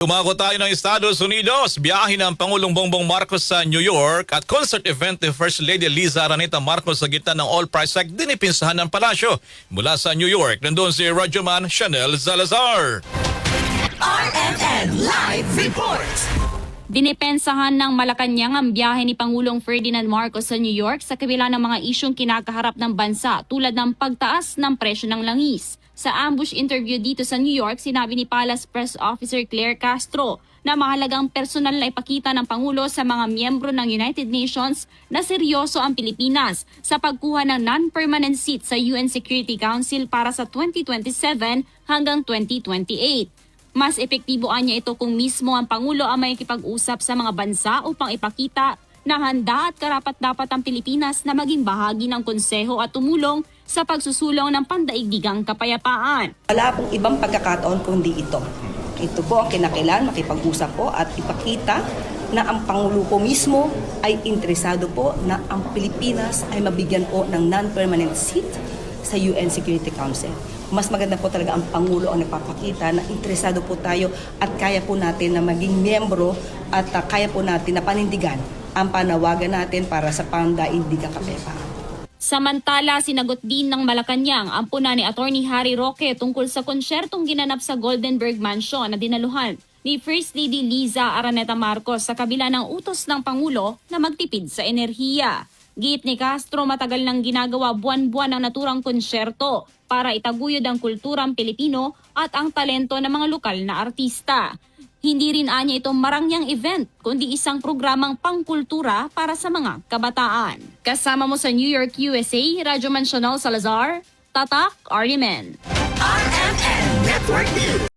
Tumako tayo ng Estados Unidos. Biyahe ng Pangulong Bongbong Marcos sa New York at concert event ni First Lady Liza Araneta Marcos sa gitna ng All Price Act dinipinsahan ng palasyo. Mula sa New York, nandun si Radyoman Chanel Salazar. RMN Live Report! Dinipensahan ng Malacanang ang biyahe ni Pangulong Ferdinand Marcos sa New York sa kabila ng mga isyong kinakaharap ng bansa tulad ng pagtaas ng presyo ng langis. Sa ambush interview dito sa New York, sinabi ni Palace Press Officer Claire Castro na mahalagang personal na ipakita ng Pangulo sa mga miyembro ng United Nations na seryoso ang Pilipinas sa pagkuha ng non-permanent seat sa UN Security Council para sa 2027 hanggang 2028. Mas epektibo niya ito kung mismo ang Pangulo ang may kipag-usap sa mga bansa upang ipakita na handa at karapat-dapat ang Pilipinas na maging bahagi ng konseho at tumulong sa pagsusulong ng pandaigdigang kapayapaan. Wala pong ibang pagkakataon kundi ito. Ito po ang kinakailangan makipag-usap po at ipakita na ang Pangulo po mismo ay interesado po na ang Pilipinas ay mabigyan po ng non-permanent seat sa UN Security Council. Mas maganda po talaga ang Pangulo ang nagpapakita na interesado po tayo at kaya po natin na maging miyembro at kaya po natin na panindigan ang panawagan natin para sa pandaigdigang kapayapaan. Samantala, sinagot din ng Malacanang ang puna ni Attorney Harry Roque tungkol sa konsyertong ginanap sa Goldenberg Mansion na dinaluhan ni First Lady Liza Araneta Marcos sa kabila ng utos ng Pangulo na magtipid sa enerhiya. Giit ni Castro, matagal nang ginagawa buwan-buwan ang naturang konsyerto para itaguyod ang kulturang Pilipino at ang talento ng mga lokal na artista. Hindi rin anya itong marangyang event, kundi isang programang pangkultura para sa mga kabataan. Kasama mo sa New York, USA, Radyoman Chanel Salazar, Tatak, RMN. RMN Network News!